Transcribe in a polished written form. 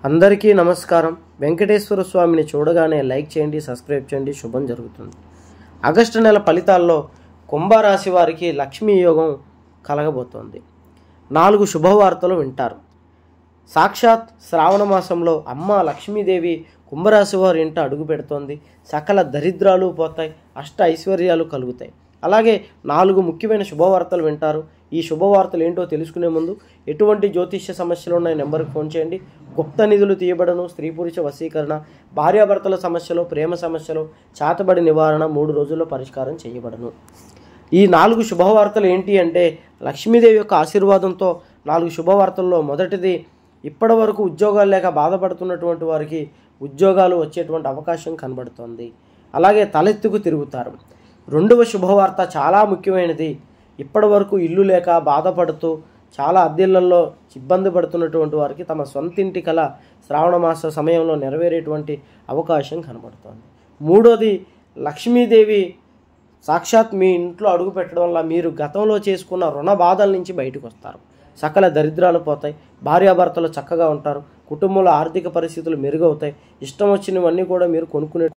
అందరికీ నమస్కారం. వెంకటేశ్వర స్వామిని చూడగానే లైక్ చేయండి, సబ్స్క్రైబ్ చేయండి. శుభం జరుగుతుంది. ఆగస్టు నెల ఫలితాల్లో కుంభరాశి వారికి లక్ష్మీ యోగం కలగబోతోంది. 4 శుభవార్తలు వింటారు. సాక్షాత్ శ్రావణ మాసంలో అమ్మ లక్ష్మీదేవి కుంభరాశి వారి ఇంట అడుగు పెడుతోంది. సకల దరిద్రాలు పోతాయి, అష్ట ఐశ్వర్యాలు కలుగుతాయి. అలాగే 4 ముఖ్యమైన శుభవార్తలు వింటారు. ఈ శుభవార్తలు ఏంటో తెలుసుకునే ముందు ఎటువంటి జ్యోతిష్య సమస్యలు ఉన్నాయి నెంబర్కి ఫోన్ చేయండి. గుప్త నిధులు తీయబడను, స్త్రీ పురుష వశీకరణ, భార్యాభర్తల సమస్యలు, ప్రేమ సమస్యలు, చాతబడి నివారణ 3 రోజుల్లో పరిష్కారం చేయబడను. ఈ 4 శుభవార్తలు ఏంటి అంటే, లక్ష్మీదేవి యొక్క ఆశీర్వాదంతో 4 శుభవార్తల్లో మొదటిది, ఇప్పటి వరకు ఉద్యోగాలు లేక బాధపడుతున్నటువంటి వారికి ఉద్యోగాలు వచ్చేటువంటి అవకాశం కనబడుతోంది. అలాగే తలెత్తుకు తిరుగుతారు. రెండవ శుభవార్త చాలా ముఖ్యమైనది. ఇప్పటి వరకు ఇల్లు లేక బాధపడుతూ చాలా అద్దెళ్లలో ఇబ్బంది పడుతున్నటువంటి వారికి తమ సొంతింటి కల శ్రావణ మాస సమయంలో నెరవేరేటువంటి అవకాశం కనబడుతోంది. మూడోది, లక్ష్మీదేవి సాక్షాత్ మీ ఇంట్లో అడుగు పెట్టడం వల్ల మీరు గతంలో చేసుకున్న రుణ బాధల నుంచి బయటకు వస్తారు. సకల దరిద్రాలు పోతాయి, భార్యాభర్తలు చక్కగా ఉంటారు, కుటుంబంలో ఆర్థిక పరిస్థితులు మెరుగవుతాయి, ఇష్టం వచ్చినవన్నీ కూడా మీరు కొనుక్కునే